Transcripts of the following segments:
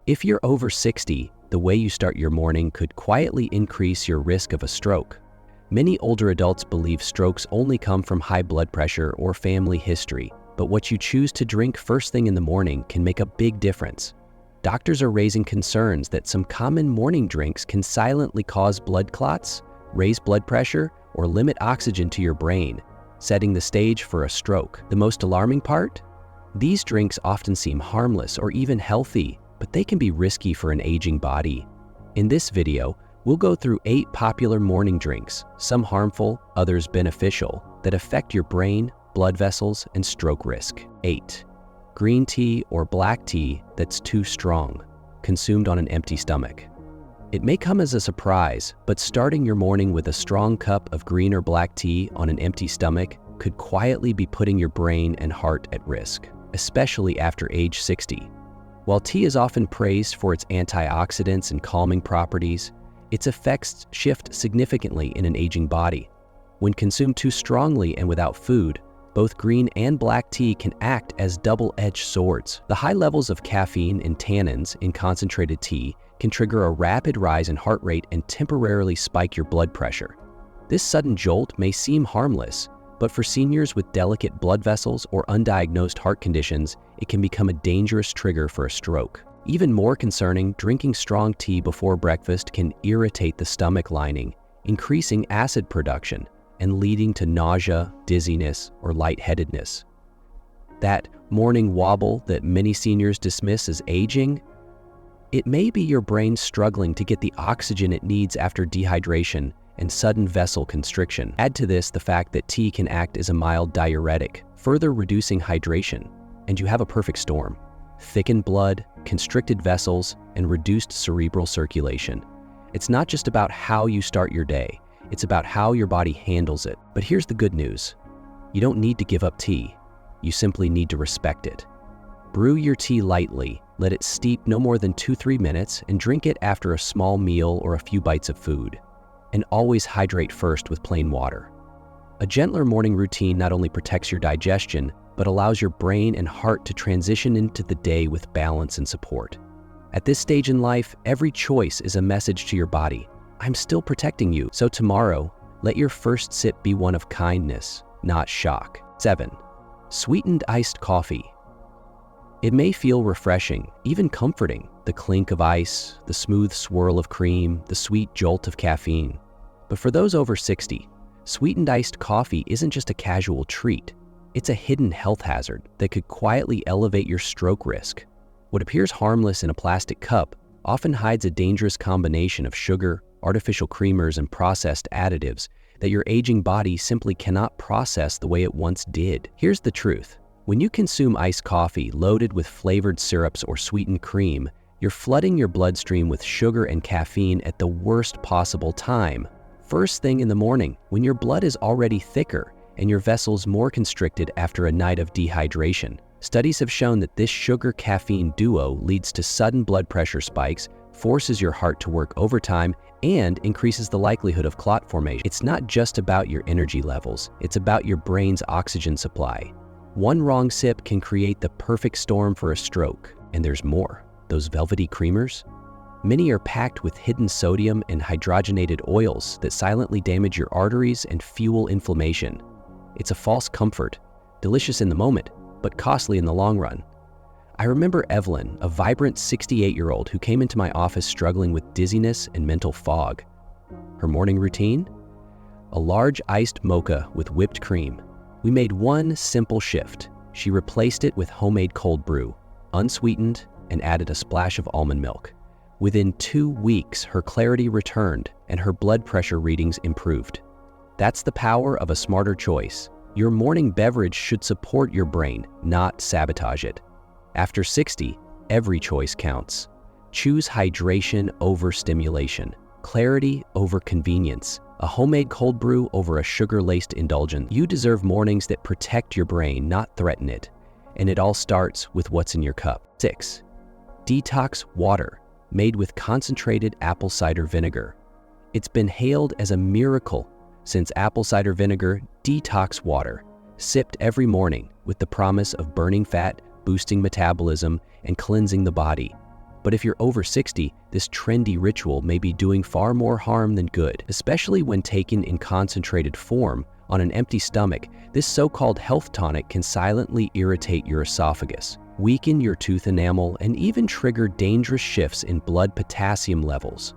If you're over 60, the way you start your morning could quietly increase your risk of a stroke. Many older adults believe strokes only come from high blood pressure or family history, but what you choose to drink first thing in the morning can make a big difference. Doctors are raising concerns that some common morning drinks can silently cause blood clots, raise blood pressure, or limit oxygen to your brain, setting the stage for a stroke. The most alarming part? These drinks often seem harmless or even healthy, but they can be risky for an aging body. In this video, we'll go through 8 popular morning drinks, some harmful, others beneficial, that affect your brain, blood vessels, and stroke risk. 8. Green tea or black tea that's too strong, consumed on an empty stomach. It may come as a surprise, but starting your morning with a strong cup of green or black tea on an empty stomach could quietly be putting your brain and heart at risk, especially after age 60. While tea is often praised for its antioxidants and calming properties, its effects shift significantly in an aging body. When consumed too strongly and without food, both green and black tea can act as double-edged swords. The high levels of caffeine and tannins in concentrated tea can trigger a rapid rise in heart rate and temporarily spike your blood pressure. This sudden jolt may seem harmless, but for seniors with delicate blood vessels or undiagnosed heart conditions, it can become a dangerous trigger for a stroke. Even more concerning, drinking strong tea before breakfast can irritate the stomach lining, increasing acid production and leading to nausea, dizziness, or lightheadedness. That morning wobble that many seniors dismiss as aging, it may be your brain struggling to get the oxygen it needs after dehydration and sudden vessel constriction. Add to this the fact that tea can act as a mild diuretic, further reducing hydration, and you have a perfect storm. Thickened blood, constricted vessels, and reduced cerebral circulation. It's not just about how you start your day, it's about how your body handles it. But here's the good news. You don't need to give up tea. You simply need to respect it. Brew your tea lightly, let it steep no more than 2-3 minutes, and drink it after a small meal or a few bites of food. And always hydrate first with plain water. A gentler morning routine not only protects your digestion, but allows your brain and heart to transition into the day with balance and support. At this stage in life, every choice is a message to your body. I'm still protecting you. So tomorrow, let your first sip be one of kindness, not shock. 7. Sweetened iced coffee. It may feel refreshing, even comforting, the clink of ice, the smooth swirl of cream, the sweet jolt of caffeine. But for those over 60, sweetened iced coffee isn't just a casual treat. It's a hidden health hazard that could quietly elevate your stroke risk. What appears harmless in a plastic cup often hides a dangerous combination of sugar, artificial creamers, and processed additives that your aging body simply cannot process the way it once did. Here's the truth. When you consume iced coffee loaded with flavored syrups or sweetened cream, you're flooding your bloodstream with sugar and caffeine at the worst possible time. First thing in the morning, when your blood is already thicker and your vessels more constricted after a night of dehydration. Studies have shown that this sugar-caffeine duo leads to sudden blood pressure spikes, forces your heart to work overtime, and increases the likelihood of clot formation. It's not just about your energy levels, it's about your brain's oxygen supply. One wrong sip can create the perfect storm for a stroke, and there's more. Those velvety creamers? Many are packed with hidden sodium and hydrogenated oils that silently damage your arteries and fuel inflammation. It's a false comfort, delicious in the moment, but costly in the long run. I remember Evelyn, a vibrant 68-year-old who came into my office struggling with dizziness and mental fog. Her morning routine? A large iced mocha with whipped cream. We made one simple shift. She replaced it with homemade cold brew, unsweetened, and added a splash of almond milk. Within 2 weeks, her clarity returned and her blood pressure readings improved. That's the power of a smarter choice. Your morning beverage should support your brain, not sabotage it. After 60, every choice counts. Choose hydration over stimulation, clarity over convenience, a homemade cold brew over a sugar-laced indulgence. You deserve mornings that protect your brain, not threaten it. And it all starts with what's in your cup. 6. Detox Water, made with concentrated apple cider vinegar. It's been hailed as a miracle since apple cider vinegar detox water, sipped every morning with the promise of burning fat, boosting metabolism, and cleansing the body. But if you're over 60, this trendy ritual may be doing far more harm than good, especially when taken in concentrated form. On an empty stomach, this so-called health tonic can silently irritate your esophagus, weaken your tooth enamel, and even trigger dangerous shifts in blood potassium levels.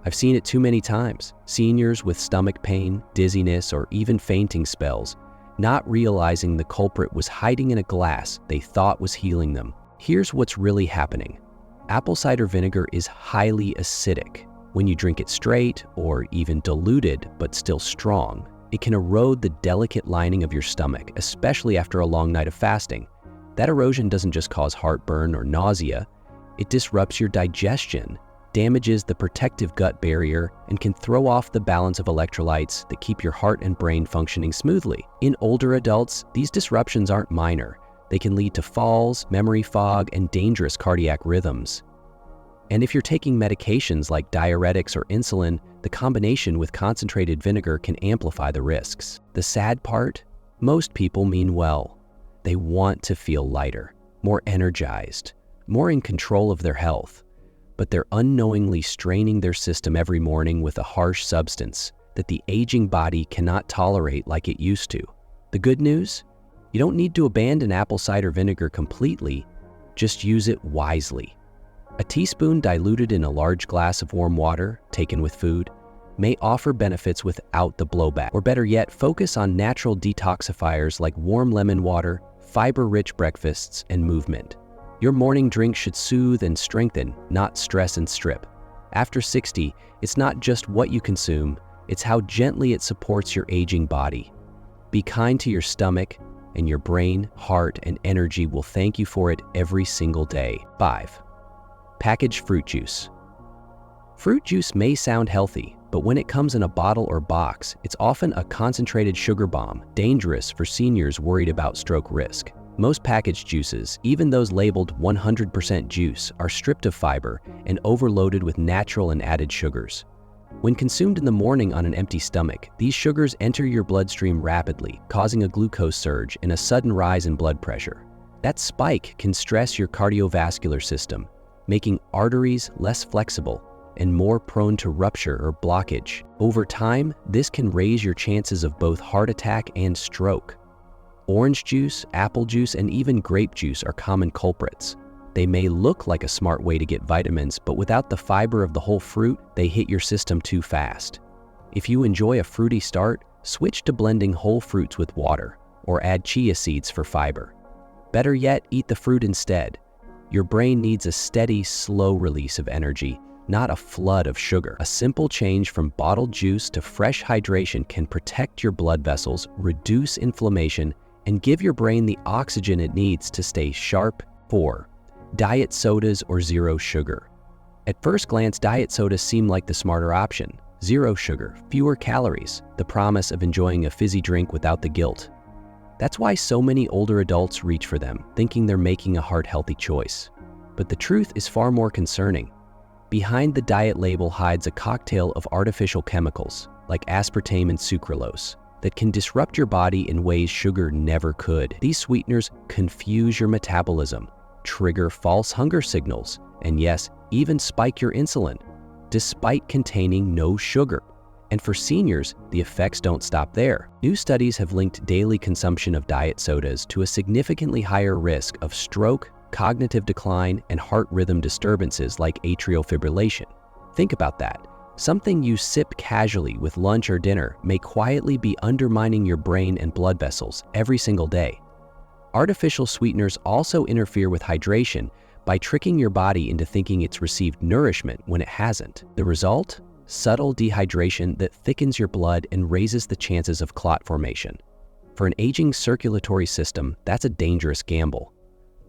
I've seen it too many times. Seniors with stomach pain, dizziness, or even fainting spells, not realizing the culprit was hiding in a glass they thought was healing them. Here's what's really happening. Apple cider vinegar is highly acidic. When you drink it straight, or even diluted but still strong, it can erode the delicate lining of your stomach, especially after a long night of fasting. That erosion doesn't just cause heartburn or nausea, it disrupts your digestion, damages the protective gut barrier, and can throw off the balance of electrolytes that keep your heart and brain functioning smoothly. In older adults, these disruptions aren't minor. They can lead to falls, memory fog, and dangerous cardiac rhythms. And if you're taking medications like diuretics or insulin, the combination with concentrated vinegar can amplify the risks. The sad part? Most people mean well. They want to feel lighter, more energized, more in control of their health, but they're unknowingly straining their system every morning with a harsh substance that the aging body cannot tolerate like it used to. The good news? You don't need to abandon apple cider vinegar completely, just use it wisely. A teaspoon diluted in a large glass of warm water, taken with food, may offer benefits without the blowback. Or better yet, focus on natural detoxifiers like warm lemon water, fiber-rich breakfasts, and movement. Your morning drink should soothe and strengthen, not stress and strip. After 60, it's not just what you consume, it's how gently it supports your aging body. Be kind to your stomach, and your brain, heart, and energy will thank you for it every single day. 5. Packaged fruit juice. Fruit juice may sound healthy, but when it comes in a bottle or box, it's often a concentrated sugar bomb, dangerous for seniors worried about stroke risk. Most packaged juices, even those labeled 100% juice, are stripped of fiber and overloaded with natural and added sugars. When consumed in the morning on an empty stomach, these sugars enter your bloodstream rapidly, causing a glucose surge and a sudden rise in blood pressure. That spike can stress your cardiovascular system, making arteries less flexible and more prone to rupture or blockage. Over time, this can raise your chances of both heart attack and stroke. Orange juice, apple juice, and even grape juice are common culprits. They may look like a smart way to get vitamins, but without the fiber of the whole fruit, they hit your system too fast. If you enjoy a fruity start, switch to blending whole fruits with water, or add chia seeds for fiber. Better yet, eat the fruit instead. Your brain needs a steady, slow release of energy, not a flood of sugar. A simple change from bottled juice to fresh hydration can protect your blood vessels, reduce inflammation, and give your brain the oxygen it needs to stay sharp. 4. Diet sodas or zero sugar. At first glance, diet sodas seem like the smarter option. Zero sugar, fewer calories, the promise of enjoying a fizzy drink without the guilt. That's why so many older adults reach for them, thinking they're making a heart-healthy choice. But the truth is far more concerning. Behind the diet label hides a cocktail of artificial chemicals, like aspartame and sucralose, that can disrupt your body in ways sugar never could. These sweeteners confuse your metabolism, trigger false hunger signals, and yes, even spike your insulin, despite containing no sugar. And for seniors, the effects don't stop there. New studies have linked daily consumption of diet sodas to a significantly higher risk of stroke, cognitive decline, and heart rhythm disturbances like atrial fibrillation. Think about that. Something you sip casually with lunch or dinner may quietly be undermining your brain and blood vessels every single day. Artificial sweeteners also interfere with hydration by tricking your body into thinking it's received nourishment when it hasn't. The result? Subtle dehydration that thickens your blood and raises the chances of clot formation. For an aging circulatory system, that's a dangerous gamble.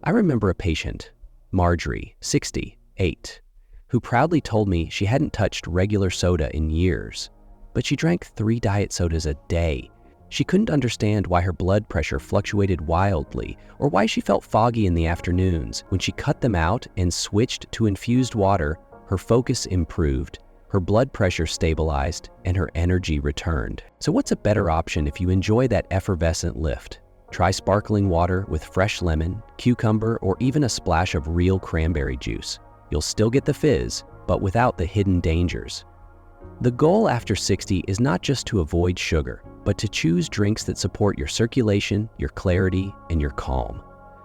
I remember a patient, Marjorie, 68, who proudly told me she hadn't touched regular soda in years, but she drank 3 diet sodas a day. She couldn't understand why her blood pressure fluctuated wildly or why she felt foggy in the afternoons. When she cut them out and switched to infused water, her focus improved, her blood pressure stabilized, and her energy returned. So what's a better option if you enjoy that effervescent lift? Try sparkling water with fresh lemon, cucumber, or even a splash of real cranberry juice. You'll still get the fizz, but without the hidden dangers. The goal after 60 is not just to avoid sugar, but to choose drinks that support your circulation, your clarity, and your calm.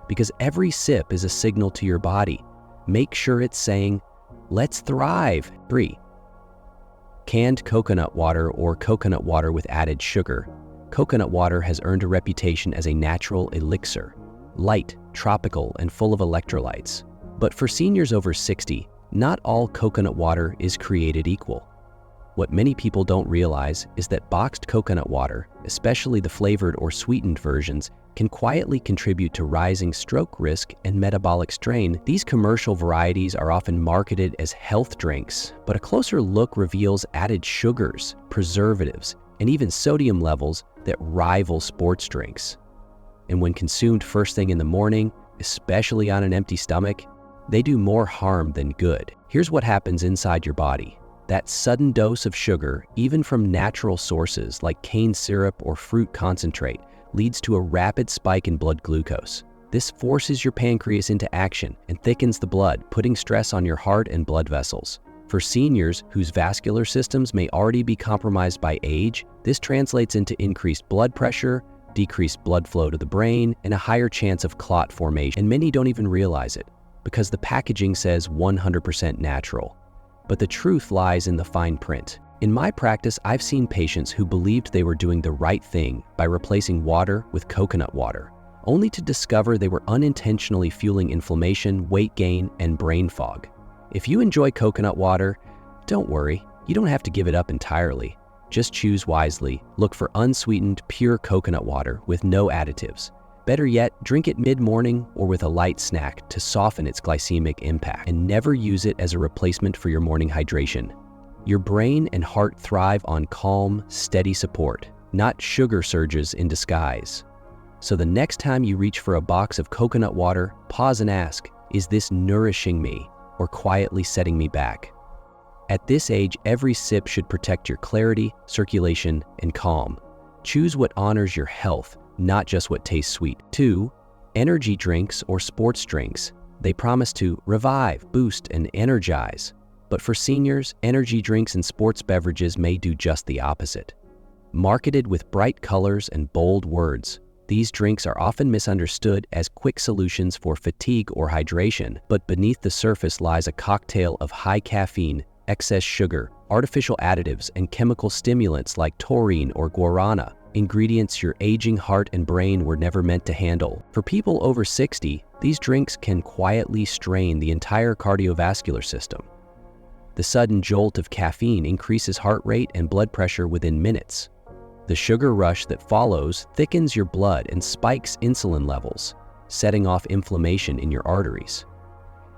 Because every sip is a signal to your body. Make sure it's saying, "Let's thrive." 3. Canned coconut water or coconut water with added sugar. Coconut water has earned a reputation as a natural elixir, light, tropical, and full of electrolytes. But for seniors over 60, not all coconut water is created equal. What many people don't realize is that boxed coconut water, especially the flavored or sweetened versions, can quietly contribute to rising stroke risk and metabolic strain. These commercial varieties are often marketed as health drinks, but a closer look reveals added sugars, preservatives, and even sodium levels that rival sports drinks. And when consumed first thing in the morning, especially on an empty stomach, they do more harm than good. Here's what happens inside your body. That sudden dose of sugar, even from natural sources like cane syrup or fruit concentrate, leads to a rapid spike in blood glucose. This forces your pancreas into action and thickens the blood, putting stress on your heart and blood vessels. For seniors whose vascular systems may already be compromised by age, this translates into increased blood pressure, decreased blood flow to the brain, and a higher chance of clot formation. And many don't even realize it, because the packaging says 100% natural. But the truth lies in the fine print. In my practice, I've seen patients who believed they were doing the right thing by replacing water with coconut water, only to discover they were unintentionally fueling inflammation, weight gain, and brain fog. If you enjoy coconut water, don't worry, you don't have to give it up entirely. Just choose wisely. Look for unsweetened, pure coconut water with no additives. Better yet, drink it mid-morning or with a light snack to soften its glycemic impact, and never use it as a replacement for your morning hydration. Your brain and heart thrive on calm, steady support, not sugar surges in disguise. So the next time you reach for a box of coconut water, pause and ask, is this nourishing me or quietly setting me back? At this age, every sip should protect your clarity, circulation, and calm. Choose what honors your health, not just what tastes sweet. 2. Energy drinks or sports drinks. They promise to revive, boost, and energize. But for seniors, energy drinks and sports beverages may do just the opposite. Marketed with bright colors and bold words, these drinks are often misunderstood as quick solutions for fatigue or hydration, but beneath the surface lies a cocktail of high caffeine, excess sugar, artificial additives, and chemical stimulants like taurine or guarana, ingredients your aging heart and brain were never meant to handle. For people over 60, these drinks can quietly strain the entire cardiovascular system. The sudden jolt of caffeine increases heart rate and blood pressure within minutes. The sugar rush that follows thickens your blood and spikes insulin levels, setting off inflammation in your arteries.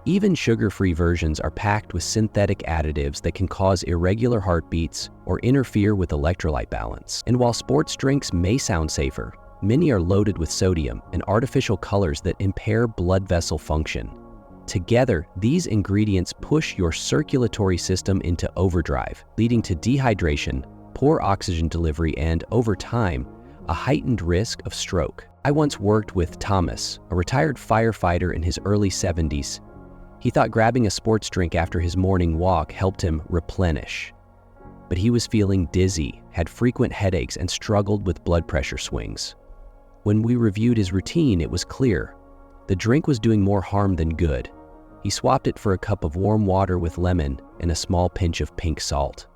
Even sugar-free versions are packed with synthetic additives that can cause irregular heartbeats or interfere with electrolyte balance. And while sports drinks may sound safer, many are loaded with sodium and artificial colors that impair blood vessel function. Together, these ingredients push your circulatory system into overdrive, leading to dehydration, poor oxygen delivery, and, over time, a heightened risk of stroke. I once worked with Thomas, a retired firefighter in his early 70s. He thought grabbing a sports drink after his morning walk helped him replenish. But he was feeling dizzy, had frequent headaches, and struggled with blood pressure swings. When we reviewed his routine, it was clear. The drink was doing more harm than good. He swapped it for a cup of warm water with lemon and a small pinch of pink salt.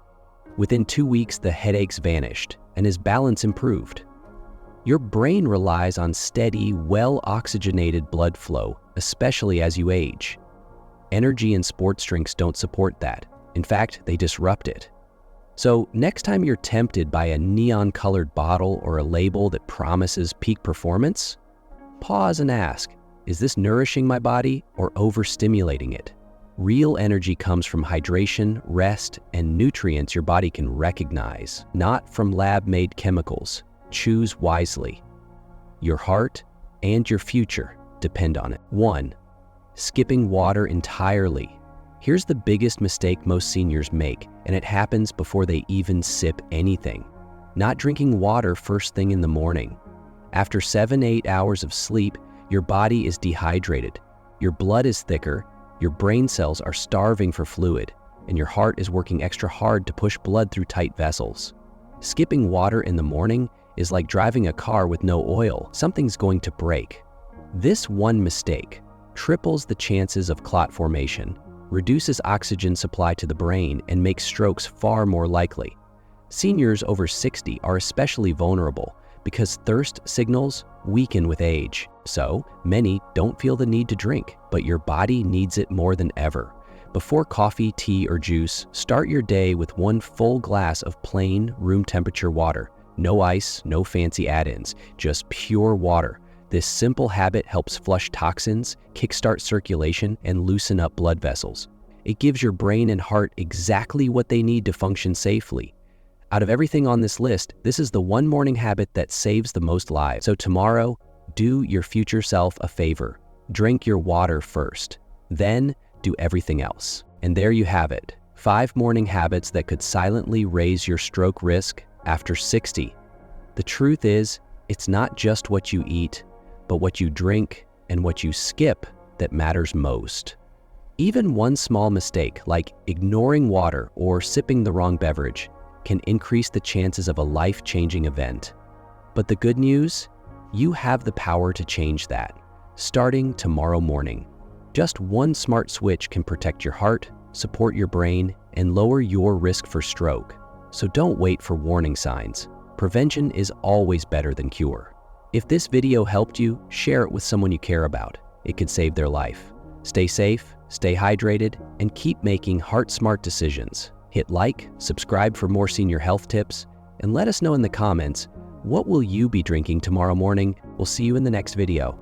Within 2 weeks, the headaches vanished and his balance improved. Your brain relies on steady, well-oxygenated blood flow, especially as you age. Energy and sports drinks don't support that. In fact, they disrupt it. So next time you're tempted by a neon-colored bottle or a label that promises peak performance, pause and ask, is this nourishing my body or overstimulating it? Real energy comes from hydration, rest, and nutrients your body can recognize, not from lab-made chemicals. Choose wisely. Your heart and your future depend on it. 1. Skipping water entirely. Here's the biggest mistake most seniors make, and it happens before they even sip anything. Not drinking water first thing in the morning. After 7-8 hours of sleep, your body is dehydrated, your blood is thicker, Your brain cells are starving for fluid, and your heart is working extra hard to push blood through tight vessels. Skipping water in the morning is like driving a car with no oil. Something's going to break. This one mistake triples the chances of clot formation, reduces oxygen supply to the brain, and makes strokes far more likely. Seniors over 60 are especially vulnerable because thirst signals weaken with age. So many don't feel the need to drink, but your body needs it more than ever. Before coffee, tea, or juice, start your day with one full glass of plain, room temperature water. No ice, no fancy add-ins, just pure water. This simple habit helps flush toxins, kickstart circulation, and loosen up blood vessels. It gives your brain and heart exactly what they need to function safely. Out of everything on this list, this is the one morning habit that saves the most lives. So tomorrow, do your future self a favor. Drink your water first, then do everything else. And there you have it, 5 morning habits that could silently raise your stroke risk after 60. The truth is, it's not just what you eat, but what you drink and what you skip that matters most. Even one small mistake, like ignoring water or sipping the wrong beverage, can increase the chances of a life-changing event. But the good news? You have the power to change that, starting tomorrow morning. Just one smart switch can protect your heart, support your brain, and lower your risk for stroke. So don't wait for warning signs. Prevention is always better than cure. If this video helped you, share it with someone you care about. It could save their life. Stay safe, stay hydrated, and keep making heart-smart decisions. Hit like, subscribe for more senior health tips, and let us know in the comments, what will you be drinking tomorrow morning? We'll see you in the next video.